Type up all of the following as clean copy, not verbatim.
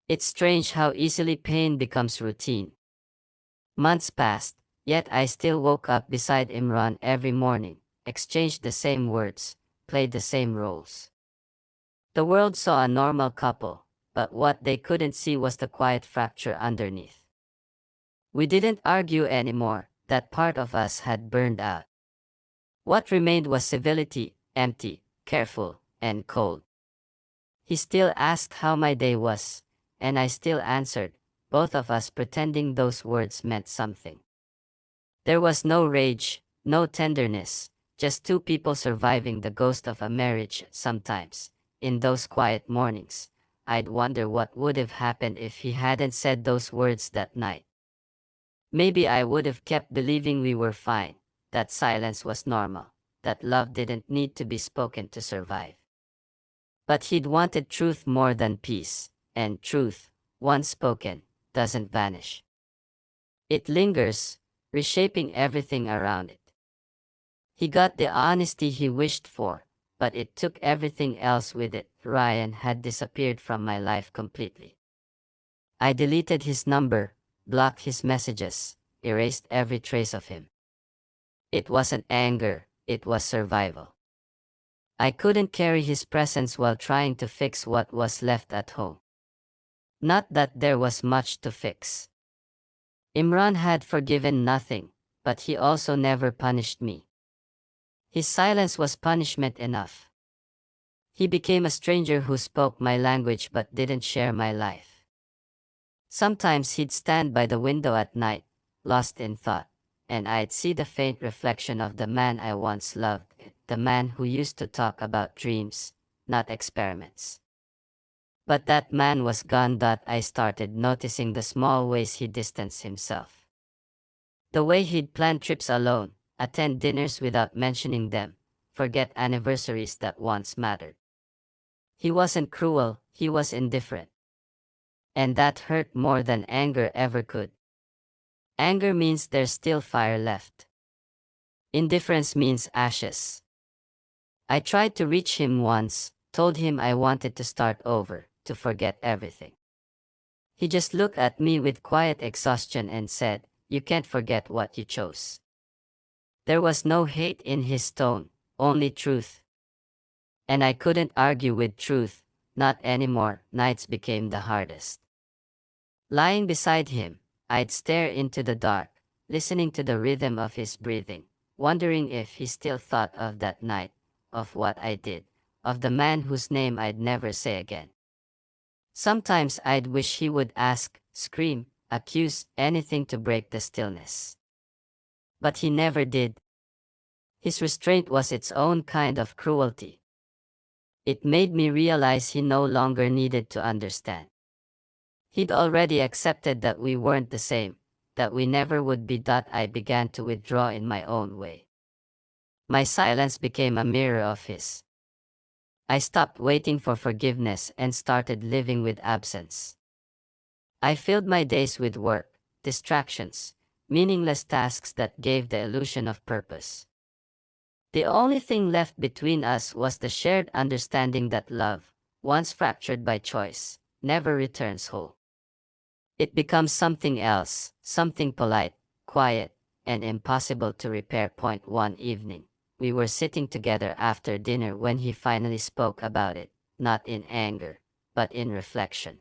It's strange how easily pain becomes routine. Months passed, yet I still woke up beside Imran every morning, exchanged the same words, played the same roles. The world saw a normal couple, but what they couldn't see was the quiet fracture underneath. We didn't argue anymore, that part of us had burned out. What remained was civility, empty, careful, and cold. He still asked how my day was, and I still answered, both of us pretending those words meant something. There was no rage, no tenderness, just two people surviving the ghost of a marriage. Sometimes, in those quiet mornings, I'd wonder what would have happened if he hadn't said those words that night. Maybe I would have kept believing we were fine, that silence was normal, that love didn't need to be spoken to survive. But he'd wanted truth more than peace, and truth, once spoken, doesn't vanish. It lingers, reshaping everything around it. He got the honesty he wished for, but it took everything else with it. Ryan had disappeared from my life completely. I deleted his number, blocked his messages, erased every trace of him. It wasn't anger, it was survival. I couldn't carry his presence while trying to fix what was left at home. Not that there was much to fix. Imran had forgiven nothing, but he also never punished me. His silence was punishment enough. He became a stranger who spoke my language but didn't share my life. Sometimes he'd stand by the window at night, lost in thought, and I'd see the faint reflection of the man I once loved, the man who used to talk about dreams, not experiments. But that man was gone. I started noticing the small ways he distanced himself. The way he'd plan trips alone, attend dinners without mentioning them, forget anniversaries that once mattered. He wasn't cruel, he was indifferent. And that hurt more than anger ever could. Anger means there's still fire left. Indifference means ashes. I tried to reach him once, told him I wanted to start over, to forget everything. He just looked at me with quiet exhaustion and said, "You can't forget what you chose." There was no hate in his tone, only truth. And I couldn't argue with truth, not anymore. Nights became the hardest. Lying beside him, I'd stare into the dark, listening to the rhythm of his breathing, wondering if he still thought of that night, of what I did, of the man whose name I'd never say again. Sometimes I'd wish he would ask, scream, accuse, anything to break the stillness. But he never did. His restraint was its own kind of cruelty. It made me realize he no longer needed to understand. He'd already accepted that we weren't the same, that we never would be. I began to withdraw in my own way. My silence became a mirror of his. I stopped waiting for forgiveness and started living with absence. I filled my days with work, distractions, meaningless tasks that gave the illusion of purpose. The only thing left between us was the shared understanding that love, once fractured by choice, never returns whole. It becomes something else, something polite, quiet, and impossible to repair. One evening, we were sitting together after dinner when he finally spoke about it, not in anger, but in reflection.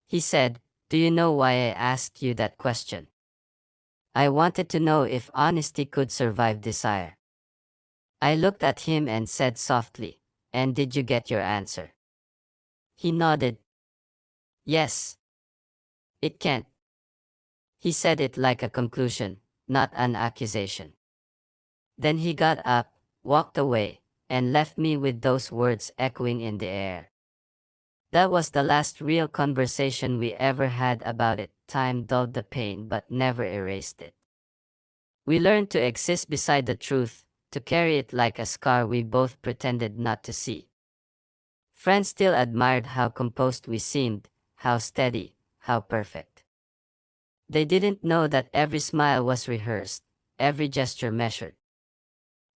He said, "Do you know why I asked you that question? I wanted to know if honesty could survive desire." I looked at him and said softly, "And did you get your answer?" He nodded. "Yes. It can't." He said it like a conclusion, not an accusation. Then he got up, walked away, and left me with those words echoing in the air. That was the last real conversation we ever had about it. Time dulled the pain but never erased it. We learned to exist beside the truth, to carry it like a scar we both pretended not to see. Friends still admired how composed we seemed, how steady, how perfect. They didn't know that every smile was rehearsed, every gesture measured.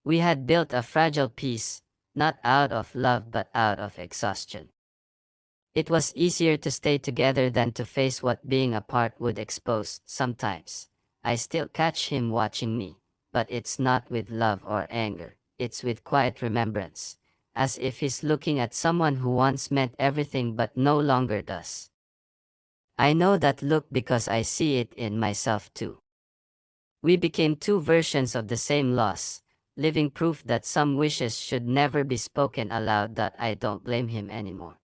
We had built a fragile peace, not out of love but out of exhaustion. It was easier to stay together than to face what being apart would expose. Sometimes, I still catch him watching me, but it's not with love or anger, it's with quiet remembrance, as if he's looking at someone who once meant everything but no longer does. I know that look because I see it in myself too. We became two versions of the same loss, living proof that some wishes should never be spoken aloud. That I don't blame him anymore.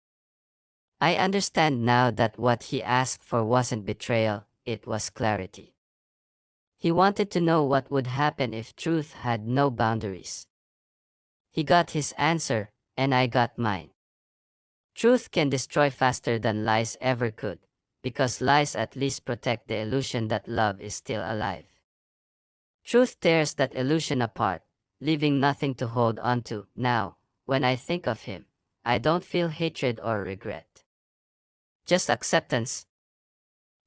I understand now that what he asked for wasn't betrayal, it was clarity. He wanted to know what would happen if truth had no boundaries. He got his answer, and I got mine. Truth can destroy faster than lies ever could, because lies at least protect the illusion that love is still alive. Truth tears that illusion apart, leaving nothing to hold on to. Now, when I think of him, I don't feel hatred or regret. Just acceptance.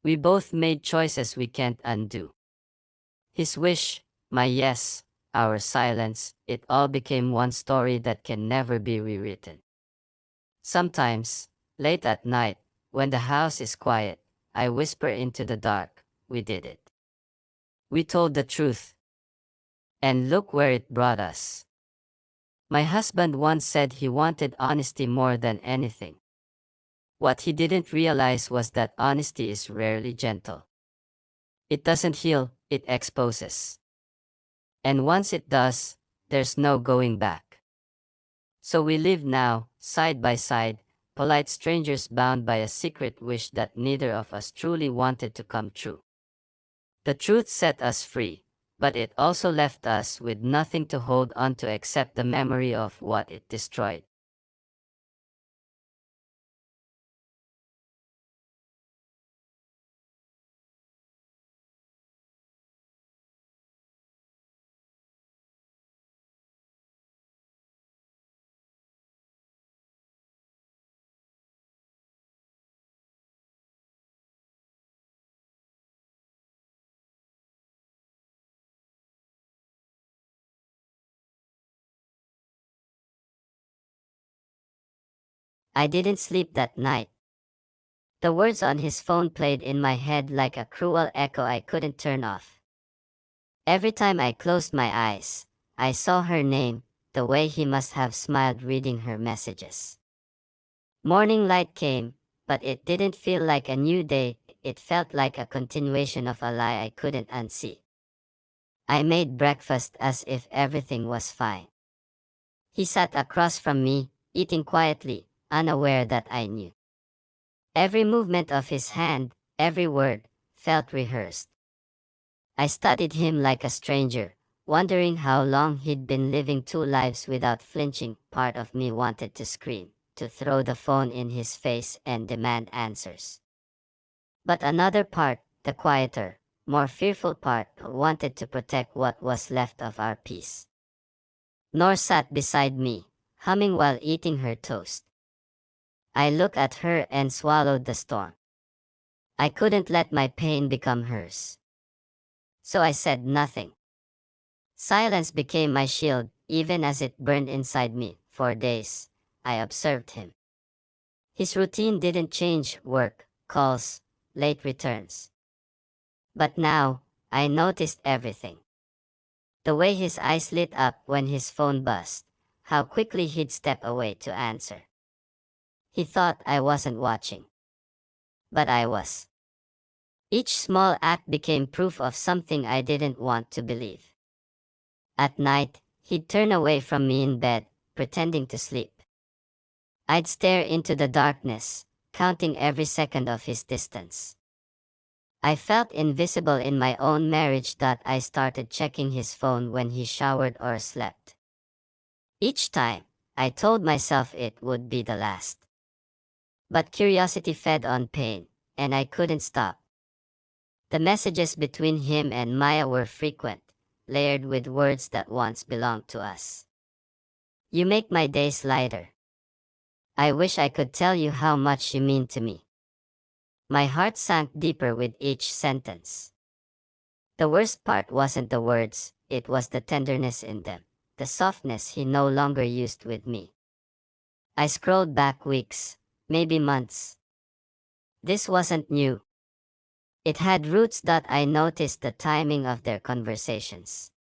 We both made choices we can't undo. His wish, my yes, our silence, it all became one story that can never be rewritten. Sometimes, late at night, when the house is quiet, I whisper into the dark, we did it. We told the truth. And look where it brought us. My husband once said he wanted honesty more than anything. What he didn't realize was that honesty is rarely gentle. It doesn't heal, it exposes. And once it does, there's no going back. So we live now, side by side, polite strangers bound by a secret wish that neither of us truly wanted to come true. The truth set us free, but it also left us with nothing to hold on to except the memory of what it destroyed. I didn't sleep that night. The words on his phone played in my head like a cruel echo I couldn't turn off. Every time I closed my eyes, I saw her name, the way he must have smiled reading her messages. Morning light came, but it didn't feel like a new day, it felt like a continuation of a lie I couldn't unsee. I made breakfast as if everything was fine. He sat across from me, eating quietly, unaware that I knew. Every movement of his hand, every word, felt rehearsed. I studied him like a stranger, wondering how long he'd been living two lives without flinching. Part of me wanted to scream, to throw the phone in his face and demand answers. But another part, the quieter, more fearful part, wanted to protect what was left of our peace. Nor sat beside me, humming while eating her toast. I looked at her and swallowed the storm. I couldn't let my pain become hers. So I said nothing. Silence became my shield, even as it burned inside me. For days, I observed him. His routine didn't change: work, calls, late returns. But now, I noticed everything. The way his eyes lit up when his phone buzzed, how quickly he'd step away to answer. He thought I wasn't watching. But I was. Each small act became proof of something I didn't want to believe. At night, he'd turn away from me in bed, pretending to sleep. I'd stare into the darkness, counting every second of his distance. I felt invisible in my own marriage. That I started checking his phone when he showered or slept. Each time, I told myself it would be the last. But curiosity fed on pain, and I couldn't stop. The messages between him and Maya were frequent, layered with words that once belonged to us. You make my days lighter. I wish I could tell you how much you mean to me. My heart sank deeper with each sentence. The worst part wasn't the words, it was the tenderness in them, the softness he no longer used with me. I scrolled back weeks, maybe months. This wasn't new. It had roots that I noticed the timing of their conversations.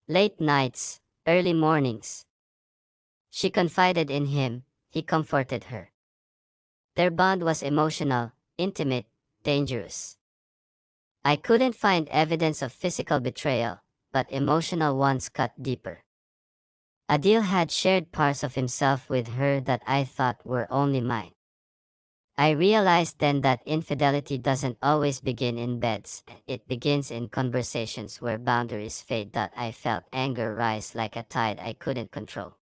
Late nights, early mornings. She confided in him, he comforted her. Their bond was emotional, intimate, dangerous. I couldn't find evidence of physical betrayal, but emotional ones cut deeper. Adil had shared parts of himself with her that I thought were only mine. I realized then that infidelity doesn't always begin in beds, it begins in conversations where boundaries fade. That I felt anger rise like a tide I couldn't control.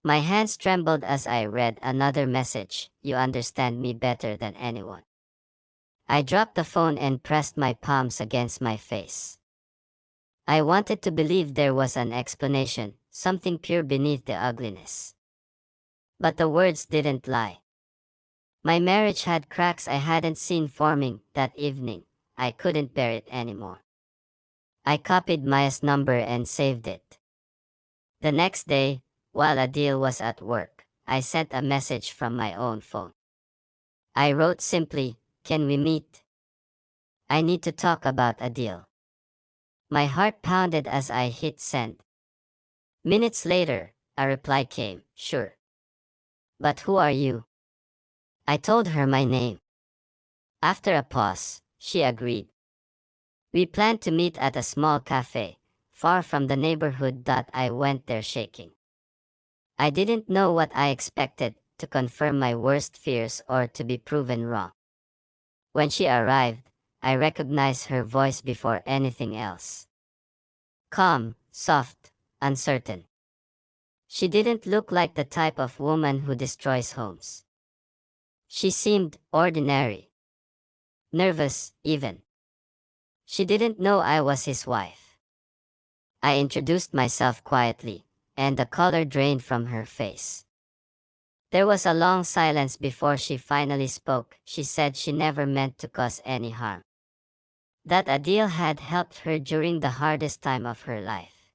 My hands trembled as I read another message, "You understand me better than anyone." I dropped the phone and pressed my palms against my face. I wanted to believe there was an explanation, something pure beneath the ugliness. But the words didn't lie. My marriage had cracks I hadn't seen forming. That evening, I couldn't bear it anymore. I copied Maya's number and saved it. The next day, while Adil was at work, I sent a message from my own phone. I wrote simply, "Can we meet? I need to talk about Adil." My heart pounded as I hit send. Minutes later, a reply came, "Sure. But who are you?" I told her my name. After a pause, she agreed. We planned to meet at a small cafe, far from the neighborhood. That I went there shaking. I didn't know what I expected, to confirm my worst fears or to be proven wrong. When she arrived, I recognized her voice before anything else. Calm, soft, uncertain. She didn't look like the type of woman who destroys homes. She seemed ordinary. Nervous, even. She didn't know I was his wife. I introduced myself quietly, and the color drained from her face. There was a long silence before she finally spoke. She said she never meant to cause any harm. That Adil had helped her during the hardest time of her life.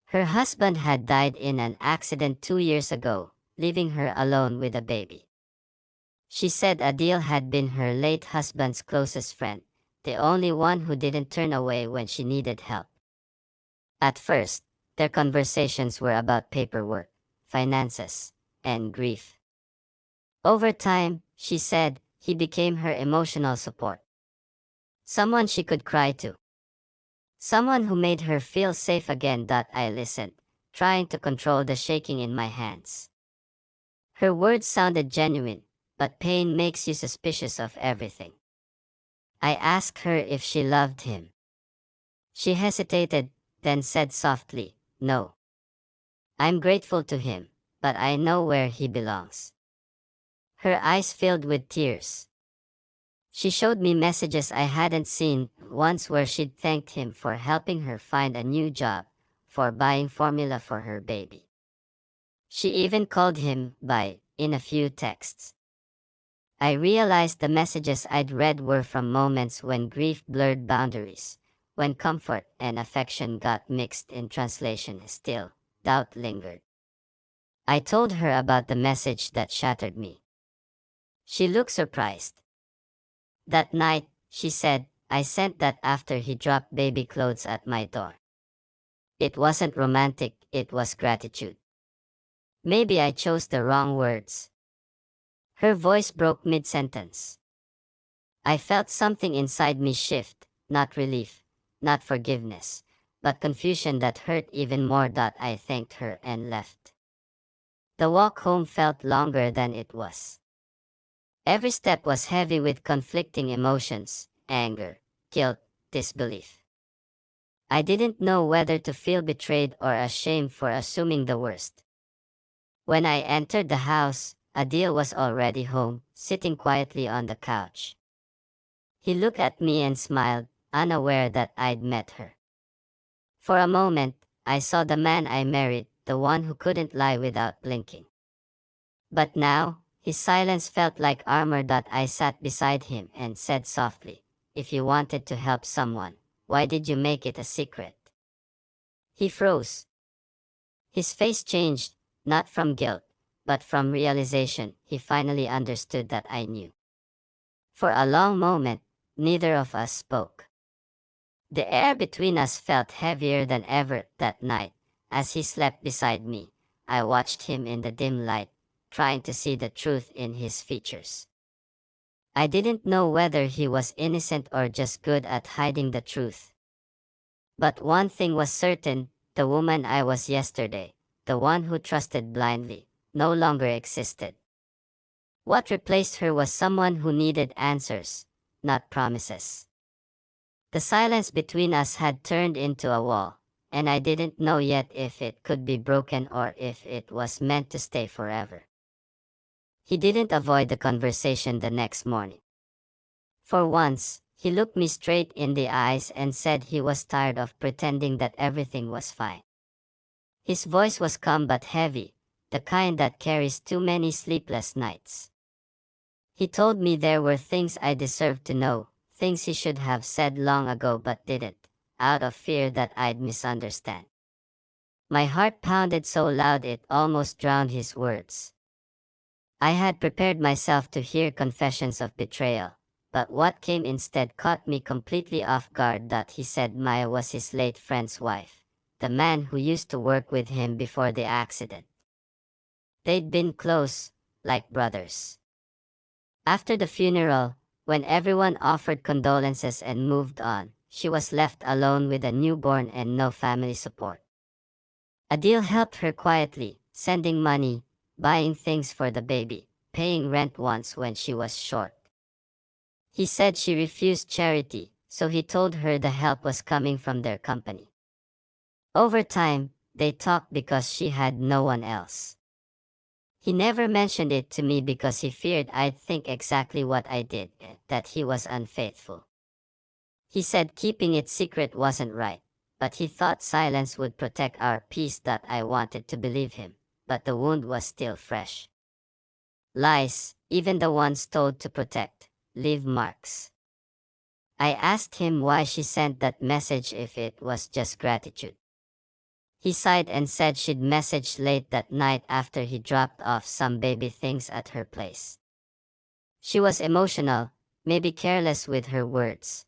Her husband had died in an accident 2 years ago, leaving her alone with a baby. She said Adil had been her late husband's closest friend, the only one who didn't turn away when she needed help. At first, their conversations were about paperwork, finances, and grief. Over time, she said, he became her emotional support. Someone she could cry to. Someone who made her feel safe again. That I listened, trying to control the shaking in my hands. Her words sounded genuine, but pain makes you suspicious of everything. I asked her if she loved him. She hesitated, then said softly, "No. I'm grateful to him, but I know where he belongs." Her eyes filled with tears. She showed me messages I hadn't seen, once where she'd thanked him for helping her find a new job, for buying formula for her baby. She even called him by, in a few texts. I realized the messages I'd read were from moments when grief blurred boundaries, when comfort and affection got mixed in translation. Still, doubt lingered. I told her about the message that shattered me. She looked surprised. That night, she said, "I sent that after he dropped baby clothes at my door." It wasn't romantic, it was gratitude. Maybe I chose the wrong words. Her voice broke mid-sentence. I felt something inside me shift, not relief, not forgiveness, but confusion that hurt even more. That I thanked her and left. The walk home felt longer than it was. Every step was heavy with conflicting emotions, anger, guilt, disbelief. I didn't know whether to feel betrayed or ashamed for assuming the worst. When I entered the house, Adil was already home, sitting quietly on the couch. He looked at me and smiled, unaware that I'd met her. For a moment, I saw the man I married, the one who couldn't lie without blinking. But now, his silence felt like armor. That I sat beside him and said softly, "If you wanted to help someone, why did you make it a secret?" He froze. His face changed, not from guilt, but from realization, he finally understood that I knew. For a long moment, neither of us spoke. The air between us felt heavier than ever that night. As he slept beside me, I watched him in the dim light, trying to see the truth in his features. I didn't know whether he was innocent or just good at hiding the truth. But one thing was certain, the woman I was yesterday, the one who trusted blindly, no longer existed. What replaced her was someone who needed answers, not promises. The silence between us had turned into a wall, and I didn't know yet if it could be broken or if it was meant to stay forever. He didn't avoid the conversation the next morning. For once, he looked me straight in the eyes and said he was tired of pretending that everything was fine. His voice was calm but heavy, the kind that carries too many sleepless nights. He told me there were things I deserved to know, things he should have said long ago but didn't, out of fear that I'd misunderstand. My heart pounded so loud it almost drowned his words. I had prepared myself to hear confessions of betrayal, but what came instead caught me completely off guard. That he said Maya was his late friend's wife, the man who used to work with him before the accident. They'd been close, like brothers. After the funeral, when everyone offered condolences and moved on, she was left alone with a newborn and no family support. Adil helped her quietly, sending money, buying things for the baby, paying rent once when she was short. He said she refused charity, so he told her the help was coming from their company. Over time, they talked because she had no one else. He never mentioned it to me because he feared I'd think exactly what I did, that he was unfaithful. He said keeping it secret wasn't right, but he thought silence would protect our peace. That I wanted to believe him, but the wound was still fresh. Lies, even the ones told to protect, leave marks. I asked him why she sent that message if it was just gratitude. He sighed and said she'd messaged late that night after he dropped off some baby things at her place. She was emotional, maybe careless with her words.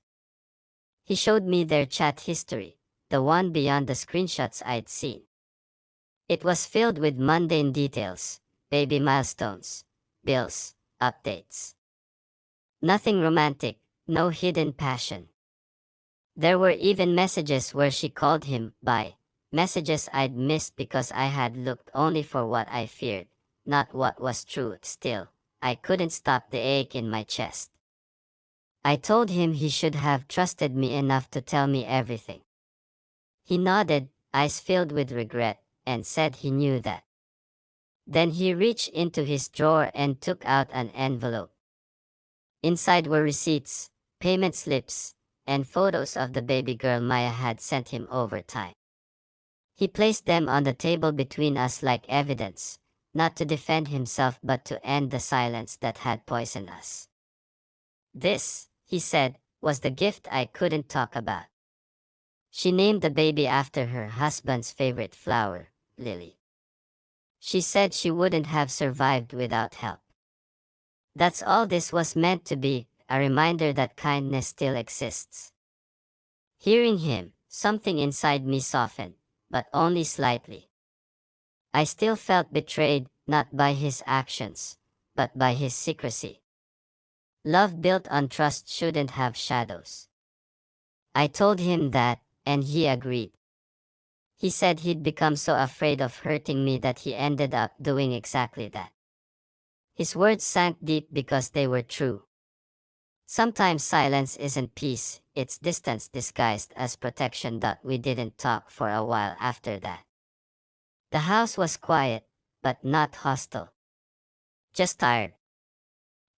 He showed me their chat history, the one beyond the screenshots I'd seen. It was filled with mundane details, baby milestones, bills, updates. Nothing romantic, no hidden passion. There were even messages where she called him by, messages I'd missed because I had looked only for what I feared, not what was true. Still, I couldn't stop the ache in my chest. I told him he should have trusted me enough to tell me everything. He nodded, eyes filled with regret, and said he knew that. Then he reached into his drawer and took out an envelope. Inside were receipts, payment slips, and photos of the baby girl Maya had sent him over time. He placed them on the table between us like evidence, not to defend himself but to end the silence that had poisoned us. This, he said, was the gift I couldn't talk about. She named the baby after her husband's favorite flower, Lily. She said she wouldn't have survived without help. That's all this was meant to be, a reminder that kindness still exists. Hearing him, something inside me softened, but only slightly. I still felt betrayed, not by his actions, but by his secrecy. Love built on trust shouldn't have shadows. I told him that, and he agreed. He said he'd become so afraid of hurting me that he ended up doing exactly that. His words sank deep because they were true. Sometimes silence isn't peace, it's distance disguised as protection. We didn't talk for a while after that. The house was quiet, but not hostile. Just tired.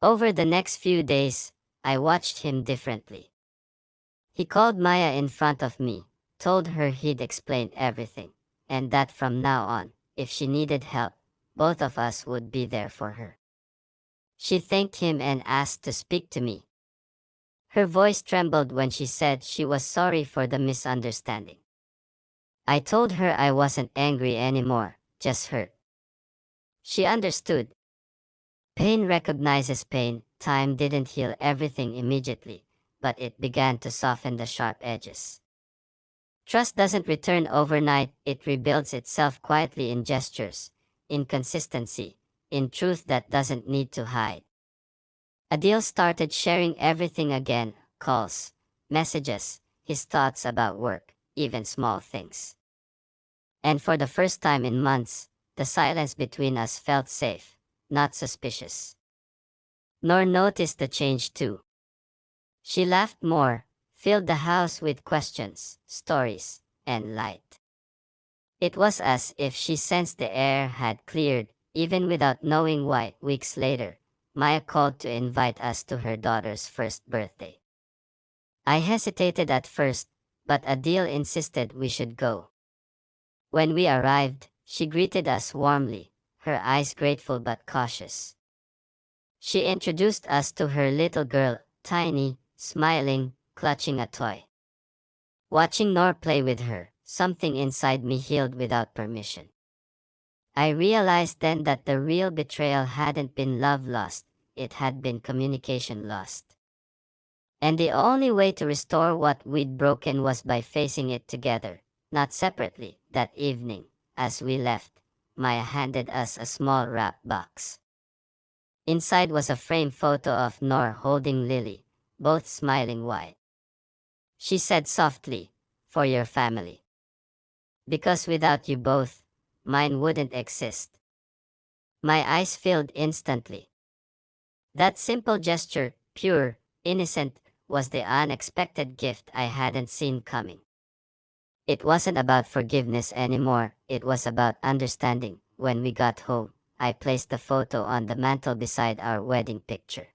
Over the next few days, I watched him differently. He called Maya in front of me, told her he'd explained everything, and that from now on, if she needed help, both of us would be there for her. She thanked him and asked to speak to me. Her voice trembled when she said she was sorry for the misunderstanding. I told her I wasn't angry anymore, just hurt. She understood. Pain recognizes pain. Time didn't heal everything immediately, but it began to soften the sharp edges. Trust doesn't return overnight, it rebuilds itself quietly in gestures, in consistency, in truth that doesn't need to hide. Adil started sharing everything again: calls, messages, his thoughts about work, even small things. And for the first time in months, the silence between us felt safe, not suspicious. Nor noticed the change too. She laughed more, filled the house with questions, stories, and light. It was as if she sensed the air had cleared, even without knowing why. Weeks later, Maya called to invite us to her daughter's first birthday. I hesitated at first, but Adil insisted we should go. When we arrived, she greeted us warmly, her eyes grateful but cautious. She introduced us to her little girl, tiny, smiling, clutching a toy. Watching Noor play with her, something inside me healed without permission. I realized then that the real betrayal hadn't been love lost, it had been communication lost. And the only way to restore what we'd broken was by facing it together, not separately. That evening, as we left, Maya handed us a small wrap box. Inside was a framed photo of Noor holding Lily, both smiling wide. She said softly, "For your family. Because without you both, mine wouldn't exist." My eyes filled instantly. That simple gesture, pure, innocent, was the unexpected gift I hadn't seen coming. It wasn't about forgiveness anymore, it was about understanding. When we got home, I placed the photo on the mantel beside our wedding picture.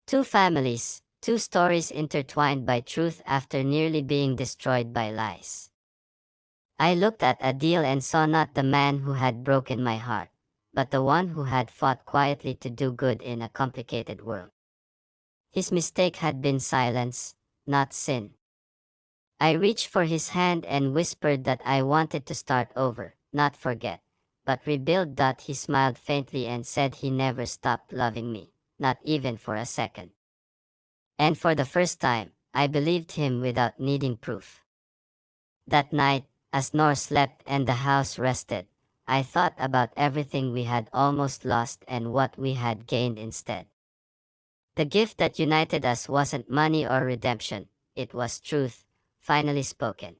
Two families, two stories intertwined by truth after nearly being destroyed by lies. I looked at Adil and saw not the man who had broken my heart, but the one who had fought quietly to do good in a complicated world. His mistake had been silence, not sin. I reached for his hand and whispered that I wanted to start over, not forget, but rebuild. He smiled faintly and said he never stopped loving me, not even for a second. And for the first time, I believed him without needing proof. That night, as Noor slept and the house rested, I thought about everything we had almost lost and what we had gained instead. The gift that united us wasn't money or redemption, it was truth, finally spoken.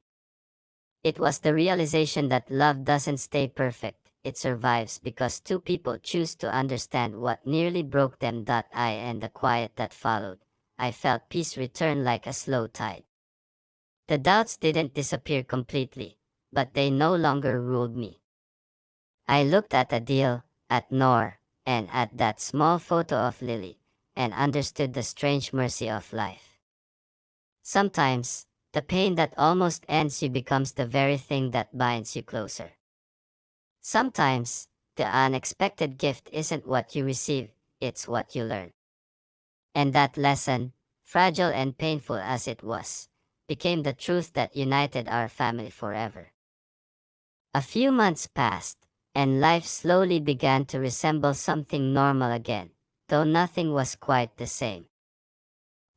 It was the realization that love doesn't stay perfect, it survives because two people choose to understand what nearly broke them. And the quiet that followed, I felt peace return like a slow tide. The doubts didn't disappear completely, but they no longer ruled me. I looked at Adil, at Noor, and at that small photo of Lily, and understood the strange mercy of life. Sometimes, the pain that almost ends you becomes the very thing that binds you closer. Sometimes, the unexpected gift isn't what you receive, it's what you learn. And that lesson, fragile and painful as it was, became the truth that united our family forever. A few months passed, and life slowly began to resemble something normal again, though nothing was quite the same.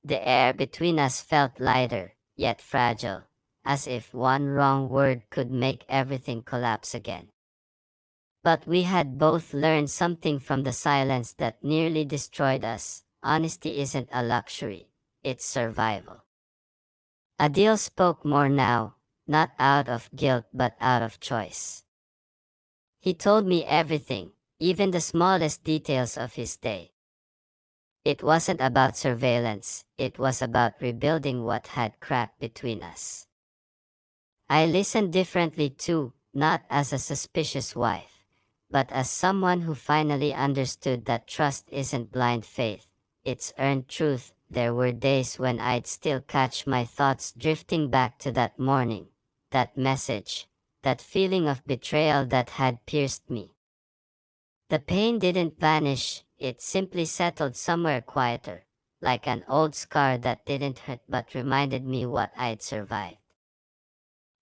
The air between us felt lighter, yet fragile, as if one wrong word could make everything collapse again. But we had both learned something from the silence that nearly destroyed us. Honesty isn't a luxury, it's survival. Adil spoke more now, not out of guilt but out of choice. He told me everything, even the smallest details of his day. It wasn't about surveillance, it was about rebuilding what had cracked between us. I listened differently too, not as a suspicious wife, but as someone who finally understood that trust isn't blind faith, it's earned truth. There were days when I'd still catch my thoughts drifting back to that morning, that message, that feeling of betrayal that had pierced me. The pain didn't vanish, it simply settled somewhere quieter, like an old scar that didn't hurt but reminded me what I'd survived.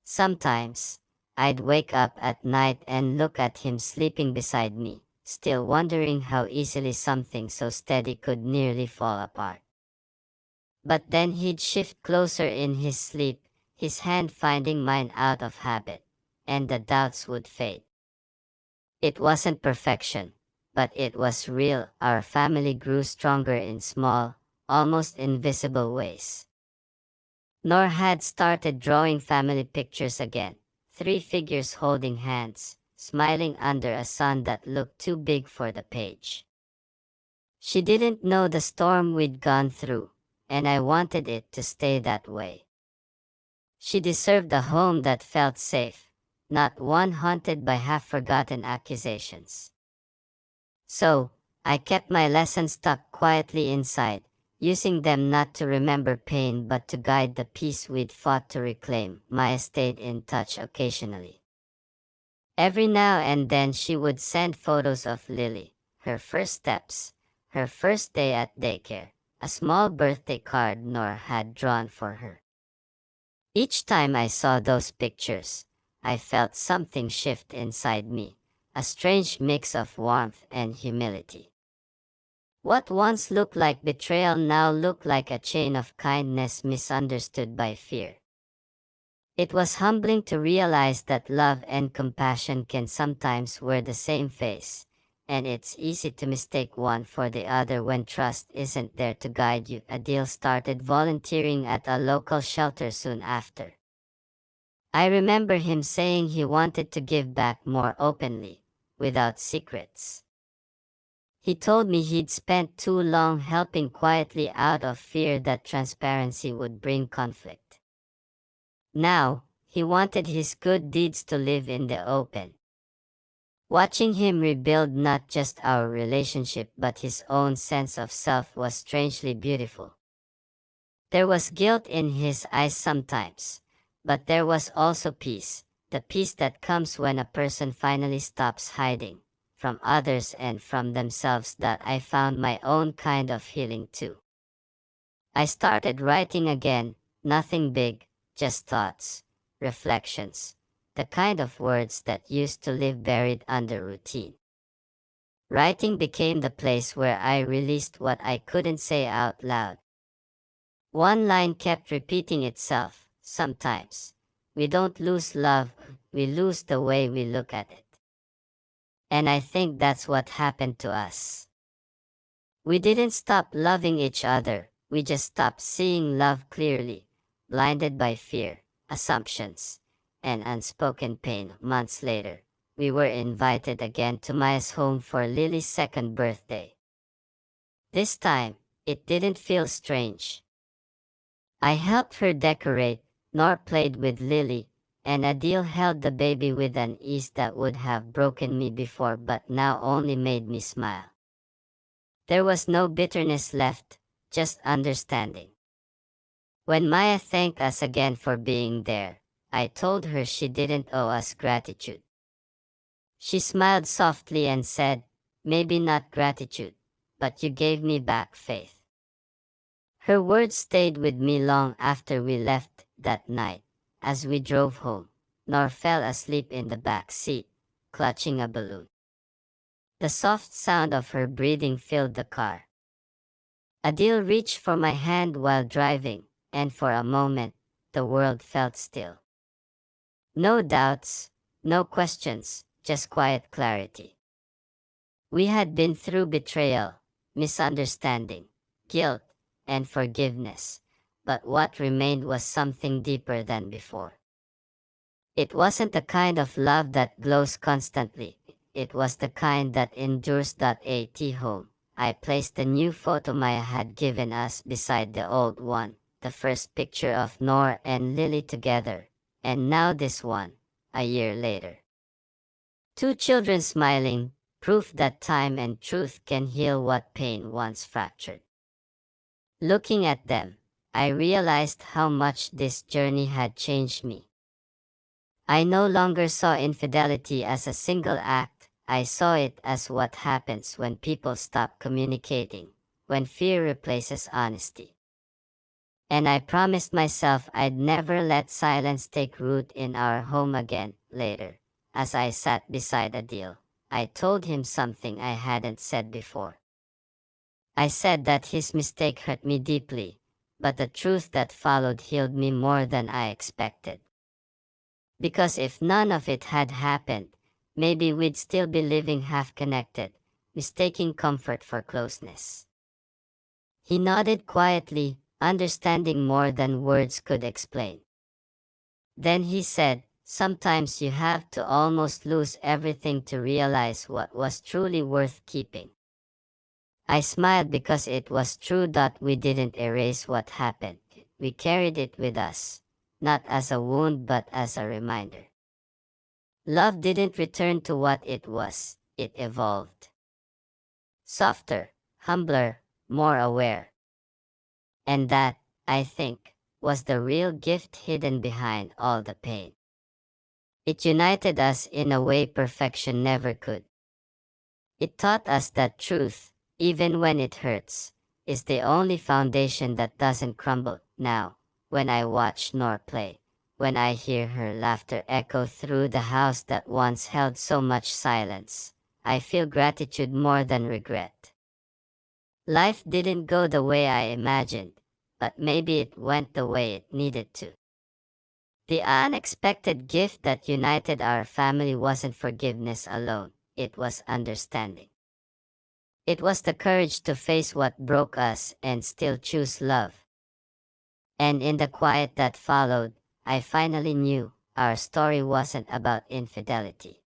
Sometimes, I'd wake up at night and look at him sleeping beside me, still wondering how easily something so steady could nearly fall apart. But then he'd shift closer in his sleep, his hand finding mine out of habit, and the doubts would fade. It wasn't perfection, but it was real. Our family grew stronger in small, almost invisible ways. Nor had started drawing family pictures again, three figures holding hands, smiling under a sun that looked too big for the page. She didn't know the storm we'd gone through, and I wanted it to stay that way. She deserved a home that felt safe, not one haunted by half-forgotten accusations. So, I kept my lessons tucked quietly inside, using them not to remember pain but to guide the peace we'd fought to reclaim. Maya stayed in touch occasionally. Every now and then she would send photos of Lily, her first steps, her first day at daycare, a small birthday card Nora had drawn for her. Each time I saw those pictures, I felt something shift inside me, a strange mix of warmth and humility. What once looked like betrayal now looked like a chain of kindness misunderstood by fear. It was humbling to realize that love and compassion can sometimes wear the same face, and it's easy to mistake one for the other when trust isn't there to guide you. Adil started volunteering at a local shelter soon after. I remember him saying he wanted to give back more openly, without secrets. He told me he'd spent too long helping quietly out of fear that transparency would bring conflict. Now, he wanted his good deeds to live in the open. Watching him rebuild not just our relationship but his own sense of self was strangely beautiful. There was guilt in his eyes sometimes, but there was also peace, the peace that comes when a person finally stops hiding from others and from themselves. That I found my own kind of healing too. I started writing again, nothing big, just thoughts, reflections, the kind of words that used to live buried under routine. Writing became the place where I released what I couldn't say out loud. One line kept repeating itself: sometimes, we don't lose love, we lose the way we look at it. And I think that's what happened to us. We didn't stop loving each other, we just stopped seeing love clearly, blinded by fear, assumptions, and unspoken pain. Months later, we were invited again to Maya's home for Lily's second birthday. This time, it didn't feel strange. I helped her decorate, Nor played with Lily, and Adil held the baby with an ease that would have broken me before but now only made me smile. There was no bitterness left, just understanding. When Maya thanked us again for being there, I told her she didn't owe us gratitude. She smiled softly and said, "Maybe not gratitude, but you gave me back faith." Her words stayed with me long after we left that night. As we drove home, Nor fell asleep in the back seat, clutching a balloon. The soft sound of her breathing filled the car. Adil reached for my hand while driving, and for a moment, the world felt still. No doubts, no questions, just quiet clarity. We had been through betrayal, misunderstanding, guilt, and forgiveness, but what remained was something deeper than before. It wasn't the kind of love that glows constantly, it was the kind that endures. At home, I placed the new photo Maya had given us beside the old one, the first picture of Nor and Lily together, and now this one, a year later. Two children smiling, proof that time and truth can heal what pain once fractured. Looking at them, I realized how much this journey had changed me. I no longer saw infidelity as a single act, I saw it as what happens when people stop communicating, when fear replaces honesty. And I promised myself I'd never let silence take root in our home again. Later, as I sat beside Adil, I told him something I hadn't said before. I said that his mistake hurt me deeply, but the truth that followed healed me more than I expected. Because if none of it had happened, maybe we'd still be living half-connected, mistaking comfort for closeness. He nodded quietly, understanding more than words could explain. Then he said, "Sometimes you have to almost lose everything to realize what was truly worth keeping." I smiled because it was true that we didn't erase what happened. We carried it with us, not as a wound but as a reminder. Love didn't return to what it was, it evolved. Softer, humbler, more aware. And that, I think, was the real gift hidden behind all the pain. It united us in a way perfection never could. It taught us that truth, even when it hurts, is the only foundation that doesn't crumble. Now, when I watch Nor play, when I hear her laughter echo through the house that once held so much silence, I feel gratitude more than regret. Life didn't go the way I imagined, but maybe it went the way it needed to. The unexpected gift that united our family wasn't forgiveness alone, it was understanding. It was the courage to face what broke us and still choose love. And in the quiet that followed, I finally knew our story wasn't about infidelity.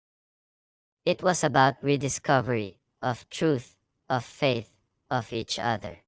It was about rediscovery of truth, of faith, of each other.